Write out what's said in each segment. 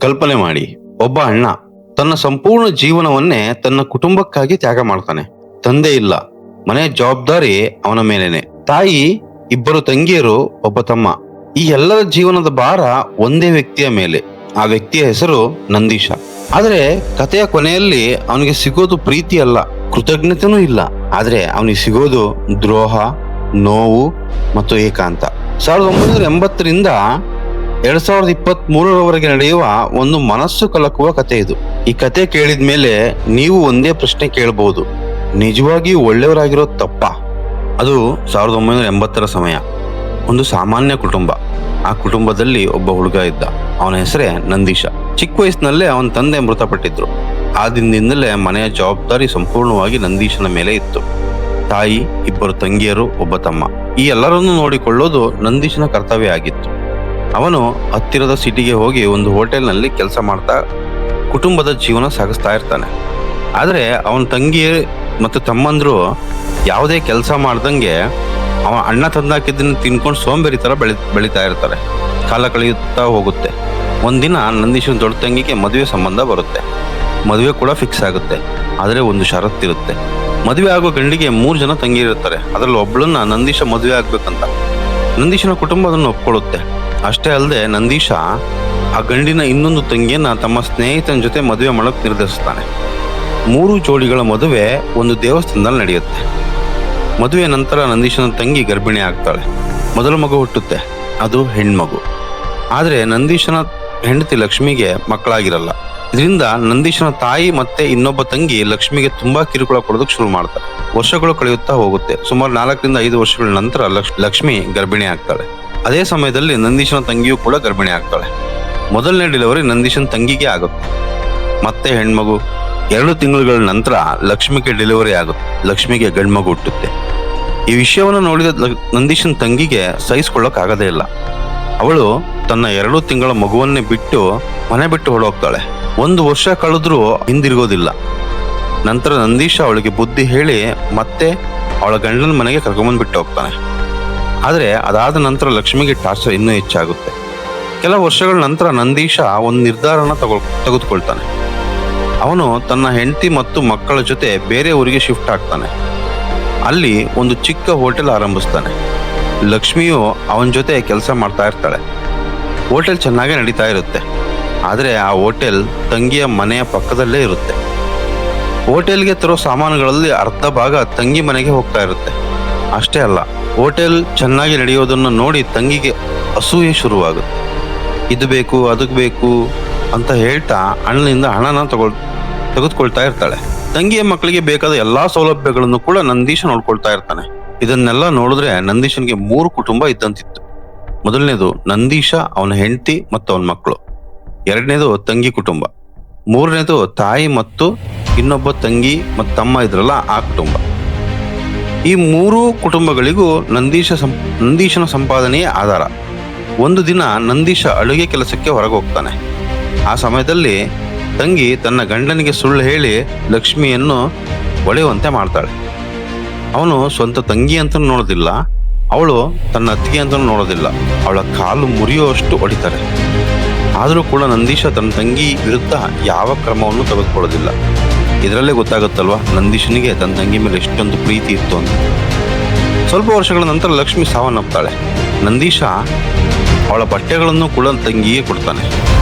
ಕಲ್ಪನೆ ಮಾಡಿ, ಒಬ್ಬ ಅಣ್ಣ ತನ್ನ ಸಂಪೂರ್ಣ ಜೀವನವನ್ನೇ ತನ್ನ ಕುಟುಂಬಕ್ಕಾಗಿ ತ್ಯಾಗ ಮಾಡ್ತಾನೆ. ತಂದೆ ಇಲ್ಲ, ಮನೆಯ ಜವಾಬ್ದಾರಿ ಅವನ ಮೇಲೇನೆ. ತಾಯಿ, ಇಬ್ಬರು ತಂಗಿಯರು, ಒಬ್ಬ ತಮ್ಮ. ಈ ಎಲ್ಲರ ಜೀವನದ ಭಾರ ಒಂದೇ ವ್ಯಕ್ತಿಯ ಮೇಲೆ. ಆ ವ್ಯಕ್ತಿಯ ಹೆಸರು ನಂದೀಶ. ಆದ್ರೆ ಕಥೆಯ ಕೊನೆಯಲ್ಲಿ ಅವನಿಗೆ ಸಿಗೋದು ಪ್ರೀತಿ ಅಲ್ಲ, ಕೃತಜ್ಞತೆನೂ ಇಲ್ಲ. ಆದ್ರೆ ಅವನಿಗೆ ಸಿಗೋದು ದ್ರೋಹ, ನೋವು ಮತ್ತು ಏಕಾಂತ. 1980ರಿಂದ 2023ರವರೆಗೆ ನಡೆಯುವ ಒಂದು ಮನಸ್ಸು ಕಲಕುವ ಕತೆ ಇದು. ಈ ಕತೆ ಕೇಳಿದ ಮೇಲೆ ನೀವು ಒಂದೇ ಪ್ರಶ್ನೆ ಕೇಳಬಹುದು: ನಿಜವಾಗಿಯೂ ಒಳ್ಳೆಯವರಾಗಿರೋದು ತಪ್ಪಾ? ಅದು 1980ರ ಸಮಯ. ಒಂದು ಸಾಮಾನ್ಯ ಕುಟುಂಬ. ಆ ಕುಟುಂಬದಲ್ಲಿ ಒಬ್ಬ ಹುಡುಗ ಇದ್ದ. ಅವನ ಹೆಸರೇ ನಂದೀಶ. ಚಿಕ್ಕ ವಯಸ್ಸಿನಲ್ಲೇ ಅವನ ತಂದೆ ಮೃತಪಟ್ಟಿದ್ರು. ಆ ದಿನದಿಂದಲೇ ಮನೆಯ ಜವಾಬ್ದಾರಿ ಸಂಪೂರ್ಣವಾಗಿ ನಂದೀಶನ ಮೇಲೆ ಇತ್ತು. ತಾಯಿ, ಇಬ್ಬರು ತಂಗಿಯರು, ಒಬ್ಬ ತಮ್ಮ. ಈ ಎಲ್ಲರನ್ನೂ ನೋಡಿಕೊಳ್ಳೋದು ನಂದೀಶನ ಕರ್ತವ್ಯ ಆಗಿತ್ತು. ಅವನು ಹತ್ತಿರದ ಸಿಟಿಗೆ ಹೋಗಿ ಒಂದು ಹೋಟೆಲ್ನಲ್ಲಿ ಕೆಲಸ ಮಾಡ್ತಾ ಕುಟುಂಬದ ಜೀವನ ಸಾಗಿಸ್ತಾ ಇರ್ತಾನೆ. ಆದ್ರೆ ಅವನ ತಂಗಿ ಮತ್ತು ತಮ್ಮಂದ್ರು ಯಾವುದೇ ಕೆಲಸ ಮಾಡ್ದಂಗೆ ಅವ ಅಣ್ಣ ತಂದಾಕಿದ್ದನ್ನು ತಿನ್ಕೊಂಡು ಸೋಂಬೇರಿ ತರ ಬೆಳೀತಾ ಇರ್ತಾರೆ. ಕಾಲ ಕಳೆಯುತ್ತಾ ಹೋಗುತ್ತೆ. ಒಂದಿನ ನಂದೀಶನ ದೊಡ್ಡ ತಂಗಿಗೆ ಮದುವೆ ಸಂಬಂಧ ಬರುತ್ತೆ. ಮದುವೆ ಕೂಡ ಫಿಕ್ಸ್ ಆಗುತ್ತೆ. ಆದರೆ ಒಂದು ಷರತ್ತಿರುತ್ತೆ. ಮದುವೆ ಆಗೋ ಗಂಡಿಗೆ 3 ಜನ ತಂಗಿರಿರ್ತಾರೆ. ಅದರಲ್ಲಿ ಒಬ್ಳನ್ನ ನಂದೀಶ ಮದುವೆ ಆಗ್ಬೇಕಂತ. ನಂದೀಶನ ಕುಟುಂಬ ಅದನ್ನು ಒಪ್ಕೊಳ್ಳುತ್ತೆ. ಅಷ್ಟೇ ಅಲ್ಲದೆ ನಂದೀಶ ಆ ಗಂಡಿನ ಇನ್ನೊಂದು ತಂಗಿಯನ್ನ ತಮ್ಮ ಸ್ನೇಹಿತನ ಜೊತೆ ಮದುವೆ ಮಾಡೋಕೆ ನಿರ್ಧರಿಸ್ತಾನೆ. 3 ಜೋಡಿಗಳ ಮದುವೆ ಒಂದು ದೇವಸ್ಥಾನದಲ್ಲಿ ನಡೆಯುತ್ತೆ. ಮದುವೆ ನಂತರ ನಂದೀಶನ ತಂಗಿ ಗರ್ಭಿಣಿ ಆಗ್ತಾಳೆ. ಮೊದಲ ಮಗು ಹುಟ್ಟುತ್ತೆ. ಅದು ಹೆಣ್ಮಗು. ಆದ್ರೆ ನಂದೀಶನ ಹೆಂಡತಿ ಲಕ್ಷ್ಮಿಗೆ ಮಕ್ಕಳಾಗಿರಲ್ಲ. ಇದರಿಂದ ನಂದೀಶನ ತಾಯಿ ಮತ್ತೆ ಇನ್ನೊಬ್ಬ ತಂಗಿ ಲಕ್ಷ್ಮಿಗೆ ತುಂಬಾ ಕಿರುಕುಳ ಕೊಡೋದಕ್ಕೆ ಶುರು ಮಾಡ್ತಾರೆ. ವರ್ಷಗಳು ಕಳೆಯುತ್ತಾ ಹೋಗುತ್ತೆ. ಸುಮಾರು 4ರಿಂದ 5 ವರ್ಷಗಳ ನಂತರ ಲಕ್ಷ್ಮಿ ಗರ್ಭಿಣಿ ಆಗ್ತಾಳೆ. ಅದೇ ಸಮಯದಲ್ಲಿ ನಂದೀಶನ ತಂಗಿಯೂ ಕೂಡ ಗರ್ಭಿಣಿ ಆಗ್ತಾಳೆ. ಮೊದಲನೇ ಡೆಲಿವರಿ ನಂದೀಶನ ತಂಗಿಗೆ ಆಗುತ್ತೆ. ಮತ್ತೆ ಹೆಣ್ಮಗು. 2 ತಿಂಗಳುಗಳ ನಂತರ ಲಕ್ಷ್ಮಿಗೆ ಡೆಲಿವರಿ ಆಗುತ್ತೆ. ಲಕ್ಷ್ಮಿಗೆ ಗಂಡ್ಮಗು ಹುಟ್ಟುತ್ತೆ. ಈ ವಿಷಯವನ್ನು ನೋಡಿದ ನಂದೀಶನ ತಂಗಿಗೆ ಸಹಿಸ್ಕೊಳ್ಳೋಕ್ ಆಗದೇ ಇಲ್ಲ. ಅವಳು ತನ್ನ 2 ತಿಂಗಳ ಮಗುವನ್ನೇ ಬಿಟ್ಟು ಮನೆ ಬಿಟ್ಟು ಹೊರಡೋಗ್ತಾಳೆ. 1 ವರ್ಷ ಕಳೆದ್ರೂ ಹಿಂದಿರುಗೋದಿಲ್ಲ. ನಂತರ ನಂದೀಶ ಅವಳಿಗೆ ಬುದ್ಧಿ ಹೇಳಿ ಮತ್ತೆ ಅವಳ ಗಂಡನ ಮನೆಗೆ ಕರ್ಕೊಂಡ್ಬಂದು ಹೋಗ್ತಾನೆ. ಆದ್ರೆ ಅದಾದ ನಂತರ ಲಕ್ಷ್ಮಿಗೆ ಟಾರ್ಚರ್ ಇನ್ನೂ ಹೆಚ್ಚಾಗುತ್ತೆ. ಕೆಲವು ವರ್ಷಗಳ ನಂತರ ನಂದೀಶ ಒಂದು ನಿರ್ಧಾರನ ತೆಗೆದುಕೊಳ್ತಾನೆ. ಅವನು ತನ್ನ ಹೆಂಡತಿ ಮತ್ತು ಮಕ್ಕಳ ಜೊತೆ ಬೇರೆ ಊರಿಗೆ ಶಿಫ್ಟ್ ಆಗ್ತಾನೆ. ಅಲ್ಲಿ ಒಂದು ಚಿಕ್ಕ ಹೋಟೆಲ್ ಆರಂಭಿಸ್ತಾನೆ. ಲಕ್ಷ್ಮಿಯು ಅವನ ಜೊತೆ ಕೆಲಸ ಮಾಡ್ತಾ ಇರ್ತಾಳೆ. ಹೋಟೆಲ್ ಚೆನ್ನಾಗೇ ನಡೀತಾ ಇರುತ್ತೆ. ಆದರೆ ಆ ಹೋಟೆಲ್ ತಂಗಿಯ ಮನೆಯ ಪಕ್ಕದಲ್ಲೇ ಇರುತ್ತೆ. ಹೋಟೆಲ್ಗೆ ತರೋ ಸಾಮಾನುಗಳಲ್ಲಿ ಅರ್ಧ ಭಾಗ ತಂಗಿ ಮನೆಗೆ ಹೋಗ್ತಾ ಇರುತ್ತೆ. ಅಷ್ಟೇ ಅಲ್ಲ, ಹೋಟೆಲ್ ಚೆನ್ನಾಗಿ ನಡೆಯೋದನ್ನು ನೋಡಿ ತಂಗಿಗೆ ಅಸೂಯೆ ಶುರುವಾಗುತ್ತೆ. ಇದು ಬೇಕು, ಅದಕ್ಕೆ ಬೇಕು ಅಂತ ಹೇಳ್ತಾ ಅಣ್ಣನಿಂದ ಹಣನ ತೆಗೆದುಕೊಳ್ತಾ ಇರ್ತಾಳೆ. ತಂಗಿಯ ಮಕ್ಕಳಿಗೆ ಬೇಕಾದ ಎಲ್ಲಾ ಸೌಲಭ್ಯಗಳನ್ನು ಕೂಡ ನಂದೀಶ ನೋಡ್ಕೊಳ್ತಾ ಇರ್ತಾನೆ. ಇದನ್ನೆಲ್ಲ ನೋಡಿದ್ರೆ ನಂದೀಶನ್ಗೆ 3 ಕುಟುಂಬ ಇದ್ದಂತಿತ್ತು. ಮೊದಲನೇದು ನಂದೀಶ, ಅವನ ಹೆಂಡತಿ ಮತ್ತು ಅವನ ಮಕ್ಕಳು. 2ನೇದು ತಂಗಿ ಕುಟುಂಬ. 3ನೇದು ತಾಯಿ ಮತ್ತು ಇನ್ನೊಬ್ಬ ತಂಗಿ ಮತ್ತು ತಮ್ಮ ಇದ್ರಲ್ಲ ಆ ಕುಟುಂಬ. ಈ 3 ಕುಟುಂಬಗಳಿಗೂ ನಂದೀಶನ ಸಂಪಾದನೆಯೇ ಆಧಾರ. ಒಂದು ದಿನ ನಂದೀಶ ಅಡುಗೆ ಕೆಲಸಕ್ಕೆ ಹೊರಗೆ ಹೋಗ್ತಾನೆ. ಆ ಸಮಯದಲ್ಲಿ ತಂಗಿ ತನ್ನ ಗಂಡನಿಗೆ ಸುಳ್ಳು ಹೇಳಿ ಲಕ್ಷ್ಮಿಯನ್ನು ಒಡೆಯುವಂತೆ ಮಾಡ್ತಾಳೆ. ಅವನು ಸ್ವಂತ ತಂಗಿ ಅಂತ ನೋಡೋದಿಲ್ಲ, ಅವಳು ತನ್ನ ಅತ್ತಿಗೆ ಅಂತ ನೋಡೋದಿಲ್ಲ. ಅವಳ ಕಾಲು ಮುರಿಯುವಷ್ಟು ಹೊಡಿತಾರೆ. ಆದರೂ ಕೂಡ ನಂದೀಶ ತನ್ನ ತಂಗಿ ವಿರುದ್ಧ ಯಾವ ಕ್ರಮವನ್ನು ತೆಗೆದುಕೊಳ್ಳೋದಿಲ್ಲ. ಇದರಲ್ಲೇ ಗೊತ್ತಾಗುತ್ತಲ್ವಾ ನಂದೀಶನಿಗೆ ತನ್ನ ತಂಗಿ ಮೇಲೆ ಎಷ್ಟೊಂದು ಪ್ರೀತಿ ಇತ್ತು ಅಂತ. ಸ್ವಲ್ಪ ವರ್ಷಗಳ ನಂತರ ಲಕ್ಷ್ಮಿ ಸಾವನ್ನಪ್ತಾಳೆ. ನಂದೀಶ ಅವಳ ಬಟ್ಟೆಗಳನ್ನು ಕೂಡ ತಂಗಿಗೆ ಕೊಡ್ತಾನೆ.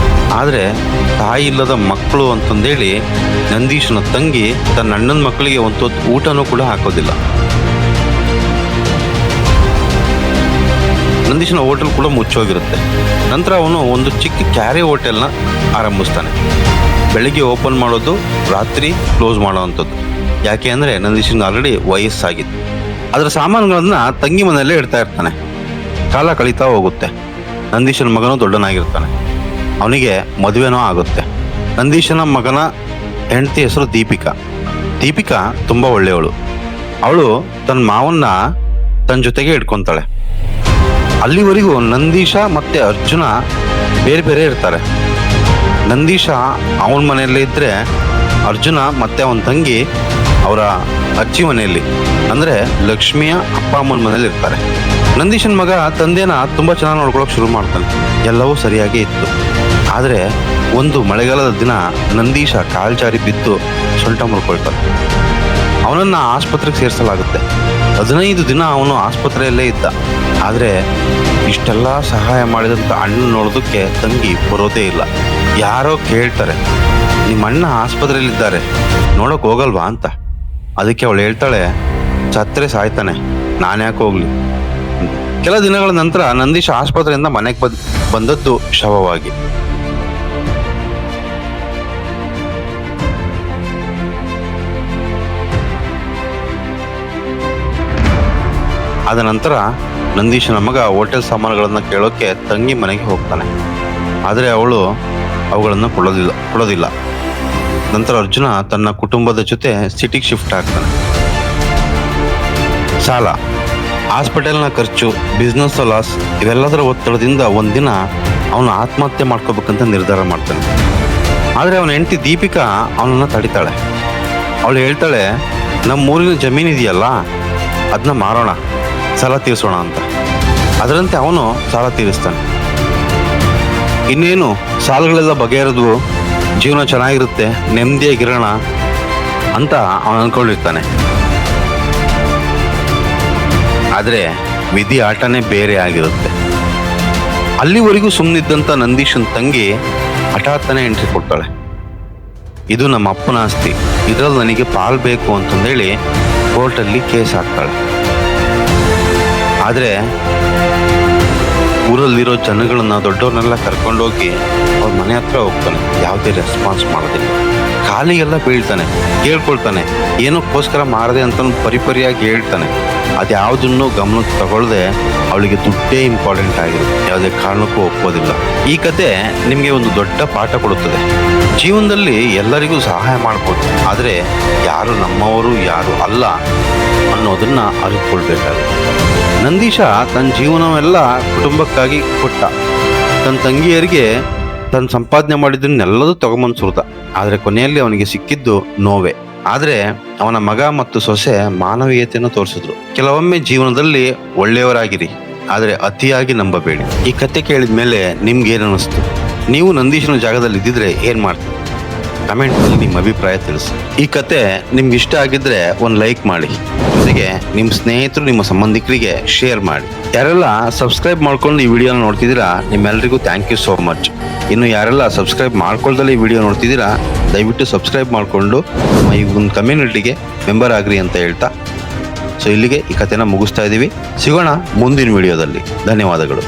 ಆದರೆ ತಾಯಿ ಇಲ್ಲದ ಮಕ್ಕಳು ಅಂತಂದೇಳಿ ನಂದೀಶನ ತಂಗಿ ತನ್ನ ಅಣ್ಣನ ಮಕ್ಕಳಿಗೆ ಒಂದು ಊಟನೂ ಕೂಡ ಹಾಕೋದಿಲ್ಲ. ನಂದೀಶನ ಹೋಟೆಲ್ ಕೂಡ ಮುಚ್ಚೋಗಿರುತ್ತೆ. ನಂತರ ಅವನು ಒಂದು ಚಿಕ್ಕ ಕ್ಯಾರೆ ಹೋಟೆಲ್ನ ಆರಂಭಿಸ್ತಾನೆ. ಬೆಳಿಗ್ಗೆ ಓಪನ್ ಮಾಡೋದು, ರಾತ್ರಿ ಕ್ಲೋಸ್ ಮಾಡೋವಂಥದ್ದು. ಯಾಕೆ ಅಂದರೆ ನಂದೀಶನ ಆಲ್ರೆಡಿ ವಯಸ್ಸಾಗಿತ್ತು. ಅದರ ಸಾಮಾನುಗಳನ್ನ ತಂಗಿ ಮನೆಯಲ್ಲೇ ಇಡ್ತಾ ಇರ್ತಾನೆ. ಕಾಲ ಕಳೀತಾ ಹೋಗುತ್ತೆ. ನಂದೀಶನ ಮಗನೂ ದೊಡ್ಡನಾಗಿರ್ತಾನೆ. ಅವನಿಗೆ ಮದುವೆನೂ ಆಗುತ್ತೆ. ನಂದೀಶನ ಮಗನ ಹೆಂಡತಿ ಹೆಸರು ದೀಪಿಕಾ. ದೀಪಿಕಾ ತುಂಬ ಒಳ್ಳೆಯವಳು. ಅವಳು ತನ್ನ ಮಾವನ್ನ ತನ್ನ ಜೊತೆಗೆ ಇಟ್ಕೊತಾಳೆ. ಅಲ್ಲಿವರೆಗೂ ನಂದೀಶ ಮತ್ತೆ ಅರ್ಜುನ ಬೇರೆ ಬೇರೆ ಇರ್ತಾರೆ. ನಂದೀಶ ಅವನ ಮನೆಯಲ್ಲೇ ಇದ್ದರೆ ಅರ್ಜುನ ಮತ್ತೆ ಅವನ ತಂಗಿ ಅವರ ಅಜ್ಜಿ ಮನೆಯಲ್ಲಿ ಅಂದರೆ ಲಕ್ಷ್ಮಿಯ ಅಪ್ಪ ಅಮ್ಮನ ಮನೇಲಿ ಇರ್ತಾರೆ. ನಂದೀಶನ ಮಗ ತಂದೆನ ತುಂಬ ಚೆನ್ನಾಗಿ ನೋಡ್ಕೊಳ್ಳೋಕೆ ಶುರು ಮಾಡ್ತಾನೆ. ಎಲ್ಲವೂ ಸರಿಯಾಗಿ ಇತ್ತು. ಆದರೆ ಒಂದು ಮಳೆಗಾಲದ ದಿನ ನಂದೀಶ ಕಾಲ್ಜಾರಿ ಬಿದ್ದು ಸೊಂಟ ಮುರ್ಕೊಳ್ತಾನೆ. ಅವನನ್ನ ಆಸ್ಪತ್ರೆಗೆ ಸೇರಿಸಲಾಗುತ್ತೆ. 15 ದಿನ ಅವನು ಆಸ್ಪತ್ರೆಯಲ್ಲೇ ಇದ್ದ. ಆದರೆ ಇಷ್ಟೆಲ್ಲ ಸಹಾಯ ಮಾಡಿದಂಥ ಅಣ್ಣ ನೋಡೋದಕ್ಕೆ ತಂಗಿ ಬರೋದೇ ಇಲ್ಲ. ಯಾರೋ ಕೇಳ್ತಾರೆ, ನಿಮ್ಮ ಅಣ್ಣ ಆಸ್ಪತ್ರೆಯಲ್ಲಿದ್ದಾರೆ, ನೋಡೋಕೆ ಹೋಗಲ್ವಾ ಅಂತ. ಅದಕ್ಕೆ ಅವಳು ಹೇಳ್ತಾಳೆ, ಸತ್ರೆ ಸಾಯ್ತಾನೆ, ನಾನ್ಯಾಕೆ ಹೋಗ್ಲಿ. ಕೆಲ ದಿನಗಳ ನಂತರ ನಂದೀಶ್ ಆಸ್ಪತ್ರೆಯಿಂದ ಮನೆಗೆ ಬಂದದ್ದು ಶವವಾಗಿ. ಆದ ನಂತರ ನಂದೀಶನ ಮಗ ಹೋಟೆಲ್ ಸಾಮಾನುಗಳನ್ನು ಕೇಳೋಕೆ ತಂಗಿ ಮನೆಗೆ ಹೋಗ್ತಾನೆ. ಆದರೆ ಅವಳು ಅವುಗಳನ್ನು ಕೊಡೋದಿಲ್ಲ. ನಂತರ ಅರ್ಜುನ ತನ್ನ ಕುಟುಂಬದ ಜೊತೆ ಸಿಟಿಗೆ ಶಿಫ್ಟ್ ಆಗ್ತಾನೆ. ಸಾಲ, ಹಾಸ್ಪಿಟಲ್ನ ಖರ್ಚು, ಬಿಸ್ನೆಸ್ ಲಾಸ್, ಇವೆಲ್ಲದರ ಒತ್ತಡದಿಂದ ಒಂದಿನ ಅವನು ಆತ್ಮಹತ್ಯೆ ಮಾಡ್ಕೋಬೇಕಂತ ನಿರ್ಧಾರ ಮಾಡ್ತಾನೆ. ಆದರೆ ಅವನ ಹೆಂಡತಿ ದೀಪಿಕಾ ಅವನನ್ನು ತಡಿತಾಳೆ. ಅವಳು ಹೇಳ್ತಾಳೆ, ನಮ್ಮ ಊರಿನ ಜಮೀನು ಇದೆಯಲ್ಲ, ಅದನ್ನ ಮಾರೋಣ, ಸಾಲ ತೀರಿಸೋಣ ಅಂತ. ಅದರಂತೆ ಅವನು ಸಾಲ ತೀರಿಸ್ತಾನೆ. ಇನ್ನೇನು ಸಾಲಗಳೆಲ್ಲ ಬಗೆಹರಿದ್ವು, ಜೀವನ ಚೆನ್ನಾಗಿರುತ್ತೆ, ನೆಮ್ಮದಿಯಾಗಿರೋಣ ಅಂತ ಅವನು ಅನ್ಕೊಂಡಿರ್ತಾನೆ. ಆದರೆ ವಿಧಿ ಆಟನೇ ಬೇರೆ ಆಗಿರುತ್ತೆ. ಅಲ್ಲಿವರೆಗೂ ಸುಮ್ಮನಿದ್ದಂಥ ನಂದೀಶನ್ ತಂಗಿ ಹಠಾತ್ತನೆ ಎಂಟ್ರಿ ಕೊಡ್ತಾಳೆ. ಇದು ನಮ್ಮ ಅಪ್ಪನ ಆಸ್ತಿ, ಇದರಲ್ಲಿ ನನಗೆ ಪಾಲ್ ಬೇಕು ಅಂತಂದೇಳಿ ಕೋರ್ಟಲ್ಲಿ ಕೇಸ್ ಹಾಕ್ತಾಳೆ. ಆದರೆ ಊರಲ್ಲಿರೋ ಜನಗಳನ್ನ, ದೊಡ್ಡವ್ರನ್ನೆಲ್ಲ ಕರ್ಕೊಂಡೋಗಿ ಅವ್ರ ಮನೆ ಹತ್ರ ಹೋಗ್ತಾನೆ. ಯಾವುದೇ ರೆಸ್ಪಾನ್ಸ್ ಮಾಡೋದಿಲ್ಲ. ಕಾಲಿಗೆಲ್ಲ ಬೀಳ್ತಾನೆ, ಕೇಳ್ಕೊಳ್ತಾನೆ, ಏನಕ್ಕೋಸ್ಕರ ಮಾರದೆ ಅಂತ ಪರಿಪರಿಯಾಗಿ ಹೇಳ್ತಾನೆ. ಅದ್ಯಾವುದನ್ನು ಗಮನಕ್ಕೆ ತಗೊಳ್ಳದೆ ಅವಳಿಗೆ ದುಡ್ಡೇ ಇಂಪಾರ್ಟೆಂಟ್ ಆಗಿರುತ್ತೆ. ಯಾವುದೇ ಕಾರಣಕ್ಕೂ ಒಪ್ಪೋದಿಲ್ಲ. ಈ ಕತೆ ನಿಮಗೆ ಒಂದು ದೊಡ್ಡ ಪಾಠ ಕೊಡುತ್ತದೆ. ಜೀವನದಲ್ಲಿ ಎಲ್ಲರಿಗೂ ಸಹಾಯ ಮಾಡ್ಬೋದು, ಆದರೆ ಯಾರು ನಮ್ಮವರು ಯಾರು ಅಲ್ಲ ಅನ್ನೋದನ್ನ ಅರಿತುಕೊಳ್ಬೇಕಾಗುತ್ತೆ. ನಂದೀಶ ತನ್ನ ಜೀವನವೆಲ್ಲ ಕುಟುಂಬಕ್ಕಾಗಿ ಕೊಟ್ಟ. ತನ್ನ ತಂಗಿಯರಿಗೆ ತನ್ನ ಸಂಪಾದನೆ ಮಾಡಿದ್ದನ್ನೆಲ್ಲದೂ ತಗೊಂಬಂದು ಸುರಿದ. ಆದರೆ ಕೊನೆಯಲ್ಲಿ ಅವನಿಗೆ ಸಿಕ್ಕಿದ್ದು ನೋವೇ. ಆದರೆ ಅವನ ಮಗ ಮತ್ತು ಸೊಸೆ ಮಾನವೀಯತೆಯನ್ನು ತೋರಿಸಿದ್ರು. ಕೆಲವೊಮ್ಮೆ ಜೀವನದಲ್ಲಿ ಒಳ್ಳೆಯವರಾಗಿರಿ, ಆದರೆ ಅತಿಯಾಗಿ ನಂಬಬೇಡಿ. ಈ ಕತೆ ಕೇಳಿದ ಮೇಲೆ ನಿಮ್ಗೆ ಏನು ಅನಿಸ್ತು? ನೀವು ನಂದೀಶನ ಜಾಗದಲ್ಲಿ ಇದ್ದಿದ್ರೆ ಏನ್ ಮಾಡ್ತೀರಿ? ಕಮೆಂಟ್ನಲ್ಲಿ ನಿಮ್ಮ ಅಭಿಪ್ರಾಯ ತಿಳಿಸಿ. ಈ ಕತೆ ನಿಮ್ಗೆ ಇಷ್ಟ ಆಗಿದ್ರೆ ಒಂದು ಲೈಕ್ ಮಾಡಿ, ಜೊತೆಗೆ ನಿಮ್ಮ ಸ್ನೇಹಿತರು, ನಿಮ್ಮ ಸಂಬಂಧಿಕರಿಗೆ ಶೇರ್ ಮಾಡಿ. ಯಾರೆಲ್ಲ ಸಬ್ಸ್ಕ್ರೈಬ್ ಮಾಡ್ಕೊಂಡು ಈ ವಿಡಿಯೋನ ನೋಡ್ತಿದ್ದೀರಾ, ನಿಮ್ಮೆಲ್ಲರಿಗೂ ಥ್ಯಾಂಕ್ ಯು ಸೋ ಮಚ್. ಇನ್ನು ಯಾರೆಲ್ಲ ಸಬ್ಸ್ಕ್ರೈಬ್ ಮಾಡ್ಕೊಳ್ದಲ್ಲೇ ಈ ವಿಡಿಯೋ ನೋಡ್ತಿದ್ದೀರಾ, ದಯವಿಟ್ಟು ಸಬ್ಸ್ಕ್ರೈಬ್ ಮಾಡಿಕೊಂಡು ಈ ಒಂದು ಕಮ್ಯುನಿಟಿಗೆ ಮೆಂಬರ್ ಆಗ್ರಿ ಅಂತ ಹೇಳ್ತಾ, ಸೊ ಇಲ್ಲಿಗೆ ಈ ಕತೆನ ಮುಗಿಸ್ತಾ ಇದ್ದೀವಿ. ಸಿಗೋಣ ಮುಂದಿನ ವಿಡಿಯೋದಲ್ಲಿ. ಧನ್ಯವಾದಗಳು.